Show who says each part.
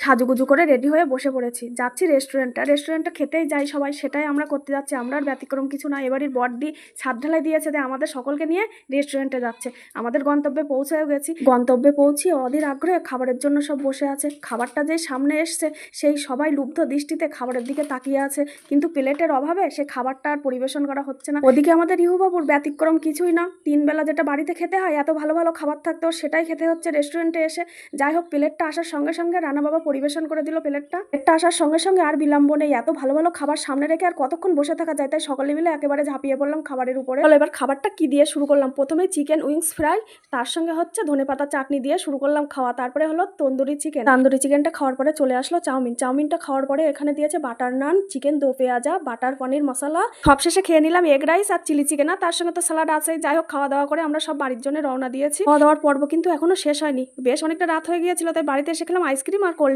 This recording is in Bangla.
Speaker 1: সাজুগুজু করে রেডি হয়ে বসে পড়েছি, যাচ্ছি রেস্টুরেন্টে খেতেই যাই সবাই, সেটাই আমরা করতে যাচ্ছি। আমরা আর ব্যতিক্রম কিছু না। এবারের বড়দি ছাদ ঢালাই দিয়েছে, আমাদের সকলকে নিয়ে রেস্টুরেন্টে যাচ্ছে। আমাদের গন্তব্যে পৌঁছেও গেছি। গন্তব্যে পৌঁছে অধীর আগ্রহে খাবারের জন্য সব বসে আছে। খাবারটা যেই সামনে এসছে, সেই সবাই লুব্ধ দৃষ্টিতে খাবারের দিকে তাকিয়ে আছে, কিন্তু প্লেটের অভাবে সে খাবারটা আর পরিবেশন করা হচ্ছে না। ওদিকে আমাদের ইহুবাবুর ব্যতিক্রম কিছুই না। 3 বেলা যেটা বাড়িতে খেতে হয়, এত ভালো ভালো খাবার থাকতো, সেটাই খেতে হচ্ছে রেস্টুরেন্টে এসে। যাই হোক, প্লেটটা আসার সঙ্গে সঙ্গে রানা বাবা পরিবেশন করে দিল। প্লেটটা আসার সঙ্গে সঙ্গে আর বিলম্ব নেই। এত ভালো ভালো খাবার সামনে রেখে আর কতক্ষণ বসে থাকা যায়, তাই সকলে মিলে একেবারে ঝাঁপিয়ে পড়লাম খাবারের উপরে। এবার খাবারটা কি দিয়ে শুরু করলাম? প্রথমে চিকেন উইংস ফ্রাই, তার সঙ্গে হচ্ছে ধনেপাতা চাটনি দিয়ে শুরু করলাম খাওয়া। তারপরে হলো তন্দুরি চিকেনটা খাওয়ার পরে চলে আসলো চাউমিনটা খাওয়ার পরে এখানে দিয়েছে বাটার নান, চিকেন দো পেঁয়াজা, বাটার পনির মশলা। সবশেষে খেয়ে নিলাম এগ রাইস আর চিলি চিকেন, আর তার সঙ্গে তো স্যালাড আছে। যাই হোক, খাওয়া দাওয়া করে আমরা সব বাড়ির জন্য রওনা দিয়েছি। খাওয়া দাওয়ার পর্ব কিন্তু এখনো শেষ হয়নি, বেশ অনেকটা রাত হয়ে গিয়েছিল, তাই বাড়িতে এসে খেলাম আইসক্রিম আর কোল্ড